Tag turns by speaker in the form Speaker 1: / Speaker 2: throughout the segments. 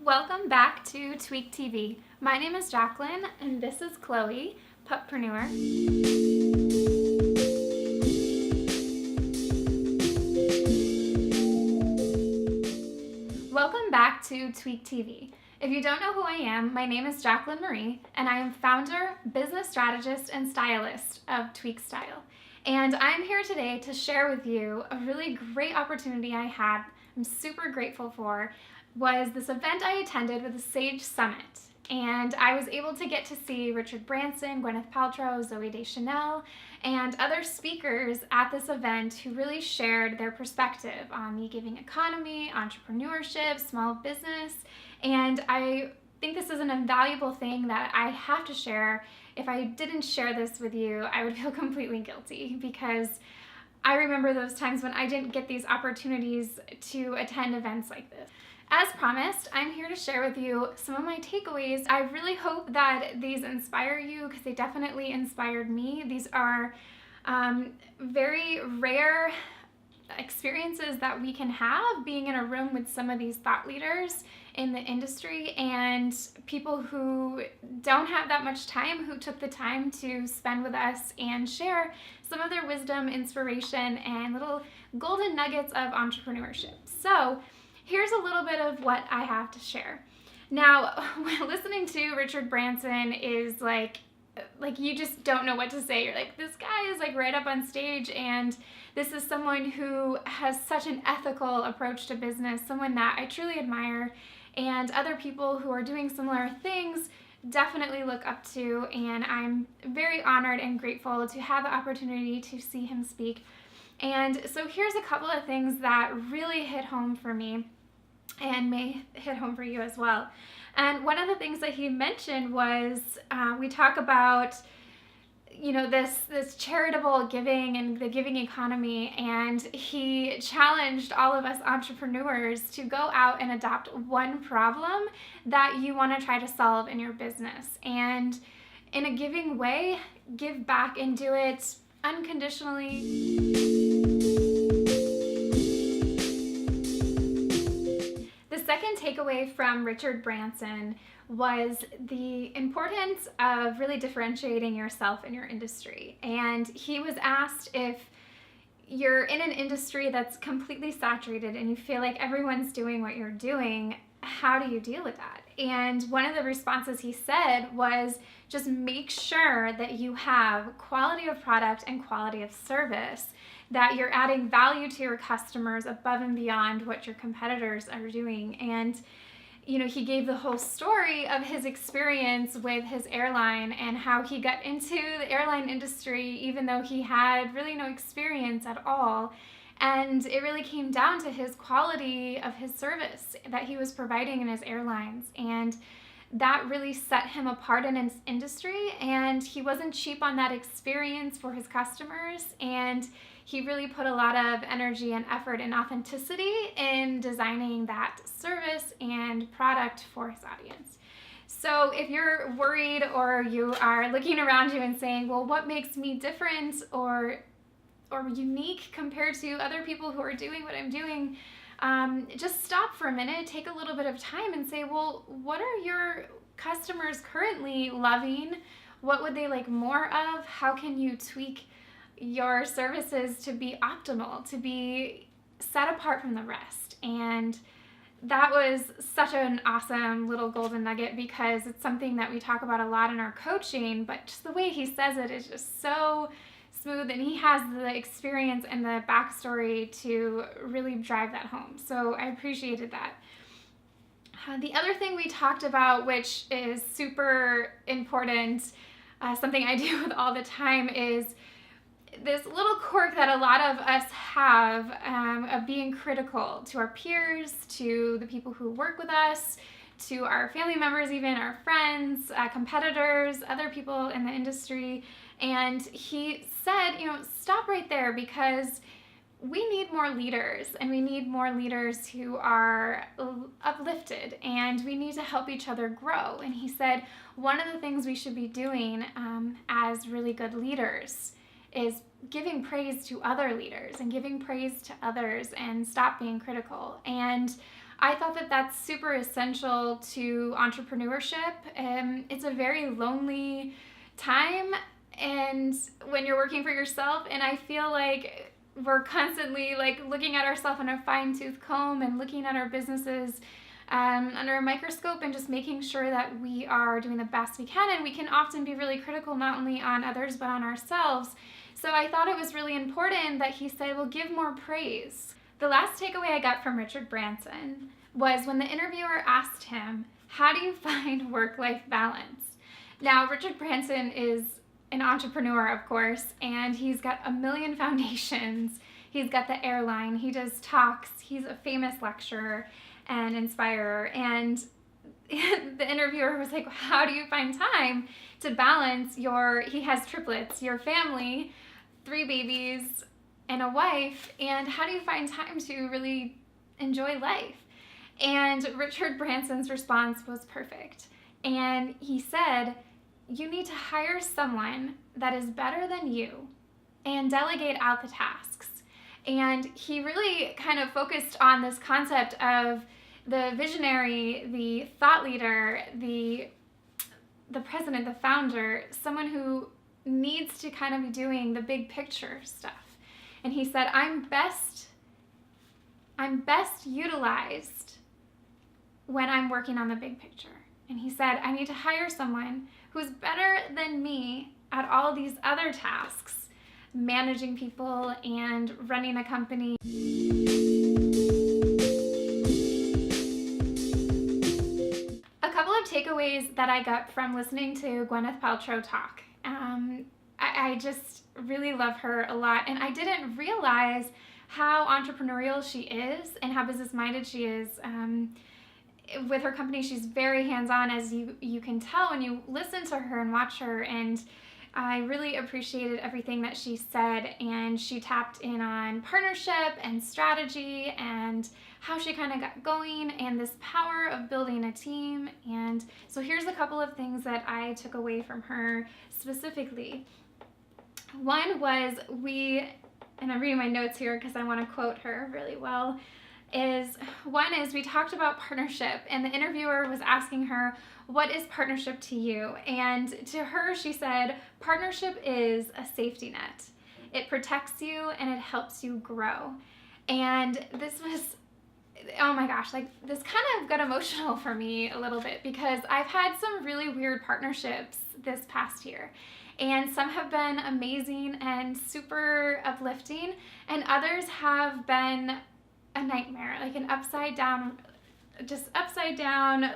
Speaker 1: Welcome back to Tweak TV. My name is Jacqueline and this is Chloe, Pupreneur. Welcome back to Tweak TV. If you don't know who I am, my name is Jacqueline Marie and I am founder, business strategist, and stylist of Tweak Style. And I'm here today to share with you a really great opportunity I had, I'm super grateful for, was this event I attended with the Sage Summit. And I was able to get to see Richard Branson, Gwyneth Paltrow, Zoey Deschanel, and other speakers at this event who really shared their perspective on the giving economy, entrepreneurship, small business. And I think this is an invaluable thing that I have to share. If I didn't share this with you, I would feel completely guilty because I remember those times when I didn't get these opportunities to attend events like this. As promised, I'm here to share with you some of my takeaways. I really hope that these inspire you because they definitely inspired me. These are very rare experiences that we can have being in a room with some of these thought leaders in the industry and people who don't have that much time, who took the time to spend with us and share some of their wisdom, inspiration, and little golden nuggets of entrepreneurship. So here's a little bit of what I have to share. Now, listening to Richard Branson is like you just don't know what to say. You're like, this guy is like right up on stage, and this is someone who has such an ethical approach to business, someone that I truly admire, and other people who are doing similar things definitely look up to, and I'm very honored and grateful to have the opportunity to see him speak. And so here's a couple of things that really hit home for me and may hit home for you as well. And one of the things that he mentioned was we talk about, you know, this charitable giving and the giving economy, and he challenged all of us entrepreneurs to go out and adopt one problem that you want to try to solve in your business, and in a giving way, give back and do it unconditionally. The second takeaway from Richard Branson was the importance of really differentiating yourself in your industry. And he was asked if you're in an industry that's completely saturated and you feel like everyone's doing what you're doing, how do you deal with that? And one of the responses he said was just make sure that you have quality of product and quality of service, that you're adding value to your customers above and beyond what your competitors are doing. And you know, he gave the whole story of his experience with his airline and how he got into the airline industry even though he had really no experience at all. And it really came down to his quality of his service that he was providing in his airlines. And that really set him apart in his industry. And he wasn't cheap on that experience for his customers. And he really put a lot of energy and effort and authenticity in designing that service and product for his audience. So if you're worried or you are looking around you and saying, well, what makes me different or unique compared to other people who are doing what I'm doing, just stop for a minute, take a little bit of time and say, well, what are your customers currently loving? What would they like more of? How can you tweak your services to be optimal, to be set apart from the rest? And that was such an awesome little golden nugget because it's something that we talk about a lot in our coaching, but just the way he says it is just so smooth, and he has the experience and the backstory to really drive that home. So I appreciated that. The other thing we talked about, which is super important, something I deal with all the time, is this little quirk that a lot of us have of being critical to our peers, to the people who work with us, to our family members, even our friends, competitors, other people in the industry. And he said, you know, stop right there because we need more leaders, and we need more leaders who are uplifted, and we need to help each other grow. And he said one of the things we should be doing as really good leaders is giving praise to other leaders and giving praise to others and stop being critical. And I thought that that's super essential to entrepreneurship. It's a very lonely time, and when you're working for yourself, and I feel like we're constantly like looking at ourselves on a fine-tooth comb and looking at our businesses under a microscope and just making sure that we are doing the best we can. And we can often be really critical not only on others but on ourselves. So I thought it was really important that he said, well, give more praise. The last takeaway I got from Richard Branson was when the interviewer asked him, how do you find work-life balance? Now, Richard Branson is an entrepreneur, of course, and he's got a million foundations. He's got the airline, he does talks, he's a famous lecturer and inspirer. And the interviewer was like, how do you find time to balance he has triplets, your family, 3 babies, and a wife, and how do you find time to really enjoy life? And Richard Branson's response was perfect. And he said, you need to hire someone that is better than you and delegate out the tasks. And he really kind of focused on this concept of the visionary, the thought leader, the president, the founder, someone who needs to kind of be doing the big picture stuff. And he said, I'm best utilized when I'm working on the big picture. And he said, I need to hire someone who's better than me at all these other tasks, managing people and running a company. A couple of takeaways that I got from listening to Gwenyth Paltrow talk. I just really love her a lot, and I didn't realize how entrepreneurial she is and how business-minded she is. With her company, she's very hands-on, as you can tell when you listen to her and watch her, and I really appreciated everything that she said, and she tapped in on partnership and strategy and how she kind of got going and this power of building a team. And so here's a couple of things that I took away from her specifically. One was and I'm reading my notes here because I want to quote her really well, one is we talked about partnership, and the interviewer was asking her, what is partnership to you? And to her, she said, partnership is a safety net. It protects you and it helps you grow. And this was, oh my gosh, like this kind of got emotional for me a little bit because I've had some really weird partnerships this past year. And some have been amazing and super uplifting, and others have been a nightmare, like an upside down,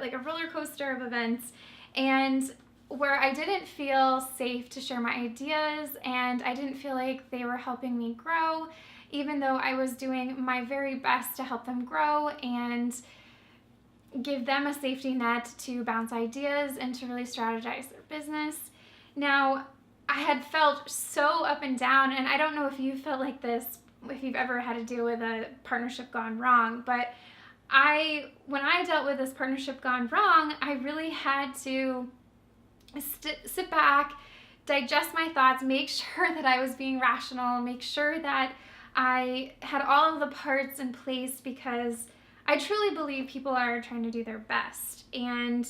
Speaker 1: like a roller coaster of events, and where I didn't feel safe to share my ideas, and I didn't feel like they were helping me grow, even though I was doing my very best to help them grow and give them a safety net to bounce ideas and to really strategize their business. Now, I had felt so up and down, and I don't know if you felt like this, if you've ever had to deal with a partnership gone wrong, but when I dealt with this partnership gone wrong, I really had to sit back, digest my thoughts, make sure that I was being rational, make sure that I had all of the parts in place, because I truly believe people are trying to do their best. And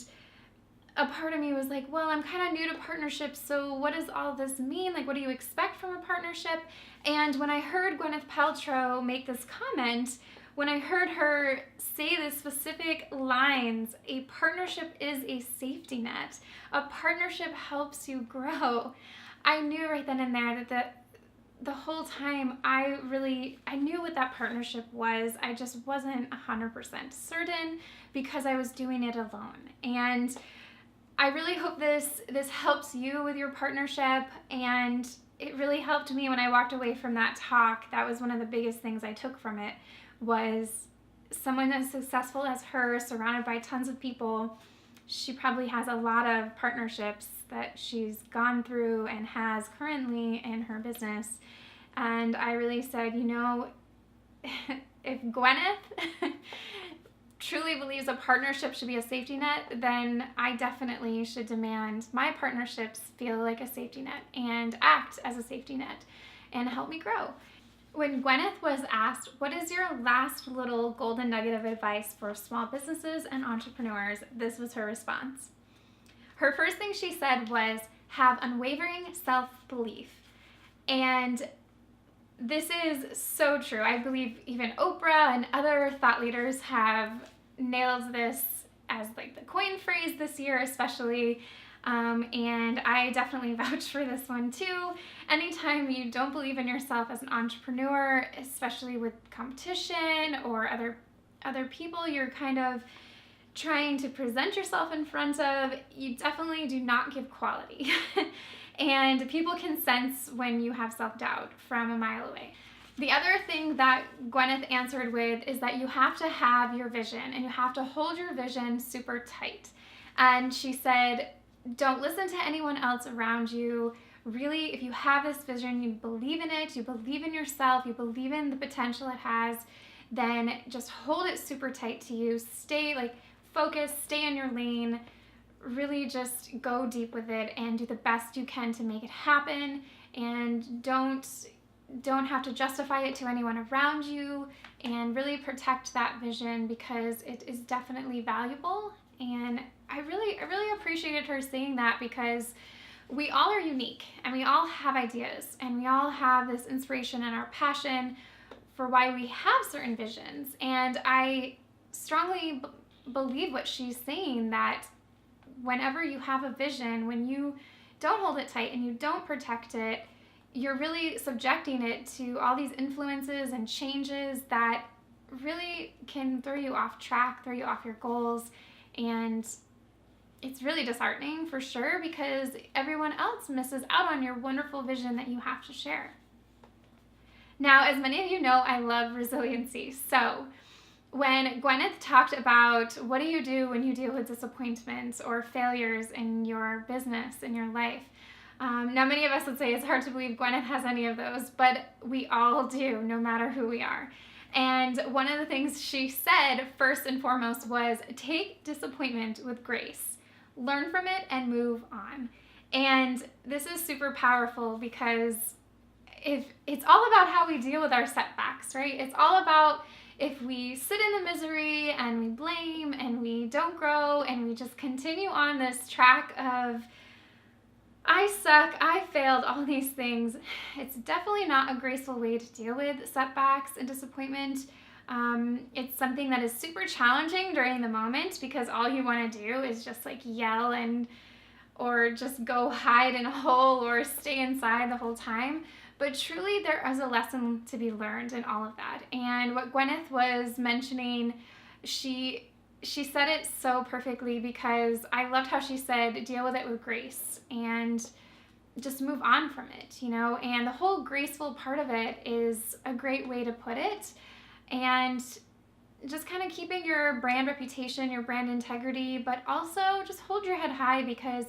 Speaker 1: a part of me was like, well, I'm kind of new to partnerships, so what does all this mean? Like, what do you expect from a partnership? And when I heard Gwyneth Paltrow make this comment, when I heard her say the specific lines, a partnership is a safety net, a partnership helps you grow, I knew right then and there that the whole time I knew what that partnership was. I just wasn't 100% certain because I was doing it alone. And I really hope this helps you with your partnership, and it really helped me when I walked away from that talk. That was one of the biggest things I took from it, was someone as successful as her, surrounded by tons of people. She probably has a lot of partnerships that she's gone through and has currently in her business. And I really said, if Gwenyth truly believes a partnership should be a safety net, then I definitely should demand my partnerships feel like a safety net and act as a safety net and help me grow. When Gwenyth was asked, what is your last little golden nugget of advice for small businesses and entrepreneurs, this was her response. Her first thing she said was, have unwavering self-belief. And this is so true. I believe even Oprah and other thought leaders have nailed this as like the coin phrase this year especially. And I definitely vouch for this one too. Anytime you don't believe in yourself as an entrepreneur, especially with competition or other people you're kind of trying to present yourself in front of, you definitely do not give quality. And people can sense when you have self-doubt from a mile away. The other thing that Gwenyth answered with is that you have to have your vision and you have to hold your vision super tight. And she said, don't listen to anyone else around you. Really, if you have this vision, you believe in it, you believe in yourself, you believe in the potential it has, then just hold it super tight to you. Stay focused, stay in your lane, really just go deep with it and do the best you can to make it happen, and don't have to justify it to anyone around you, and really protect that vision because it is definitely valuable. And I really appreciated her saying that because we all are unique and we all have ideas and we all have this inspiration and our passion for why we have certain visions. And I strongly believe what she's saying, that whenever you have a vision, when you don't hold it tight and you don't protect it, you're really subjecting it to all these influences and changes that really can throw you off track, throw you off your goals. And it's really disheartening for sure because everyone else misses out on your wonderful vision that you have to share. Now, as many of you know, I love resiliency. So when Gwenyth talked about what do you do when you deal with disappointments or failures in your business, in your life, now many of us would say it's hard to believe Gwenyth has any of those, but we all do, no matter who we are. And one of the things she said first and foremost was take disappointment with grace, learn from it and move on. And this is super powerful because if it's all about how we deal with our setbacks, right? It's all about if we sit in the misery and we blame and we don't grow and we just continue on this track of I suck, I failed, all these things, it's definitely not a graceful way to deal with setbacks and disappointment. It's something that is super challenging during the moment because all you want to do is just yell or just go hide in a hole or stay inside the whole time. But truly there is a lesson to be learned in all of that. And what Gwenyth was mentioning, she said it so perfectly because I loved how she said deal with it with grace and just move on from it, and the whole graceful part of it is a great way to put it, and just kind of keeping your brand reputation, your brand integrity, but also just hold your head high because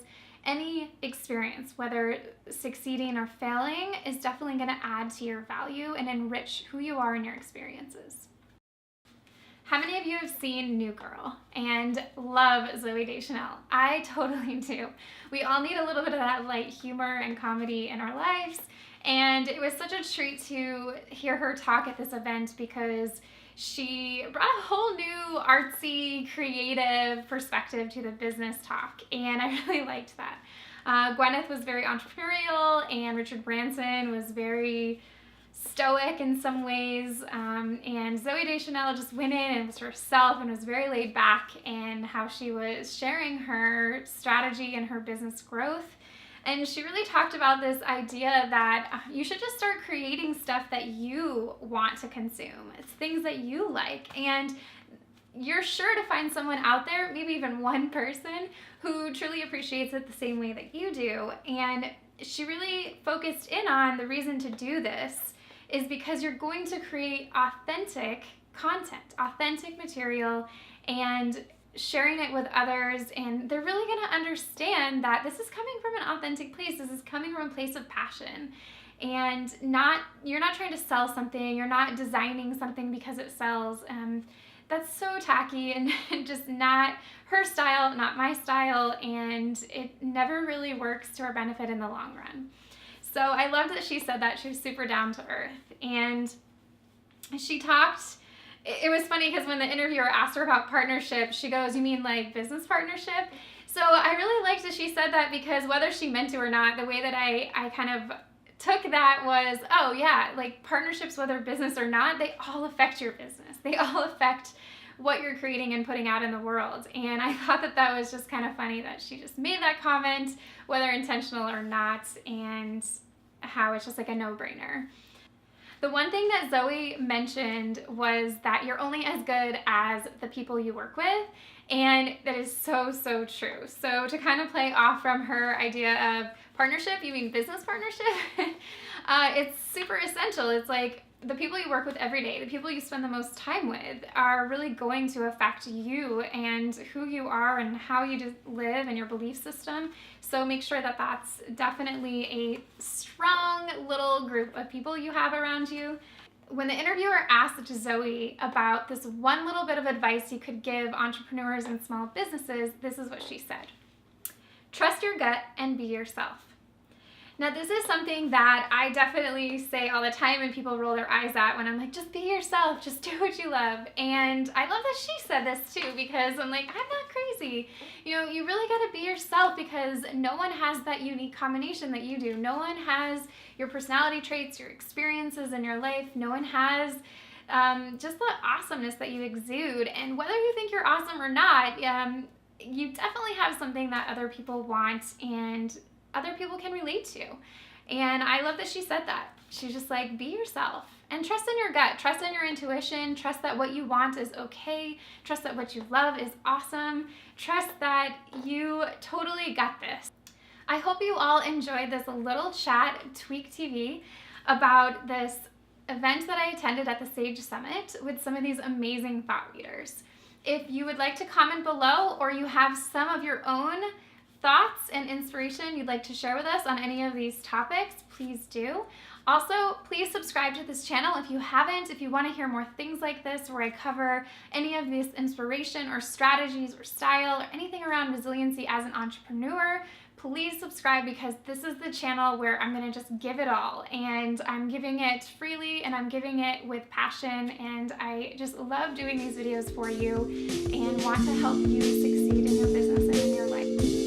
Speaker 1: any experience, whether succeeding or failing, is definitely going to add to your value and enrich who you are in your experiences. How many of you have seen New Girl and love Zoey Deschanel? I totally do. We all need a little bit of that light humor and comedy in our lives, and it was such a treat to hear her talk at this event because she brought a whole new artsy, creative perspective to the business talk, and I really liked that. Gwenyth was very entrepreneurial, and Richard Branson was very stoic in some ways, and Zoey Deschanel just went in and was herself and was very laid back in how she was sharing her strategy and her business growth. And she really talked about this idea that you should just start creating stuff that you want to consume. It's things that you like, and you're sure to find someone out there, maybe even one person, who truly appreciates it the same way that you do. And she really focused in on the reason to do this is because you're going to create authentic content, authentic material, and sharing it with others, and they're really going to understand that this is coming from an authentic place. This is coming from a place of passion, and you're not trying to sell something. You're not designing something because it sells. That's so tacky and just not her style, not my style, and it never really works to our benefit in the long run. So I loved that she said that. She was super down to earth. And she talked, it was funny because when the interviewer asked her about partnership, she goes, "You mean like business partnership?" So I really liked that she said that, because whether she meant to or not, the way that I kind of took that was, oh yeah, like partnerships, whether business or not, they all affect your business. They all affect what you're creating and putting out in the world. And I thought that that was just kind of funny that she just made that comment, whether intentional or not, and how it's just like a no-brainer. The one thing that Zoey mentioned was that you're only as good as the people you work with, and that is so, so true. So to kind of play off from her idea of partnership, you mean business partnership? It's super essential. It's like the people you work with every day, the people you spend the most time with, are really going to affect you and who you are and how you live and your belief system. So make sure that that's definitely a strong little group of people you have around you. When the interviewer asked Zoey about this one little bit of advice you could give entrepreneurs and small businesses, this is what she said. Trust your gut and be yourself. Now, this is something that I definitely say all the time and people roll their eyes at when I'm like, just be yourself, just do what you love. And I love that she said this too, because I'm like, I'm not crazy. You know, you really got to be yourself, because no one has that unique combination that you do. No one has your personality traits, your experiences in your life. No one has just the awesomeness that you exude. And whether you think you're awesome or not, you definitely have something that other people want and other people can relate to. And I love that she said that. She's just like, be yourself and trust in your gut, trust in your intuition, trust that what you want is okay, trust that what you love is awesome, trust that you totally got this. I hope you all enjoyed this little chat, Tweak TV, about this event that I attended at the Sage Summit with some of these amazing thought leaders. If you would like to comment below, or you have some of your own thoughts and inspiration you'd like to share with us on any of these topics, please do. Also, please subscribe to this channel if you haven't. If you want to hear more things like this where I cover any of this inspiration or strategies or style or anything around resiliency as an entrepreneur, please subscribe, because this is the channel where I'm going to just give it all, and I'm giving it freely and I'm giving it with passion, and I just love doing these videos for you and want to help you succeed in your business and in your life.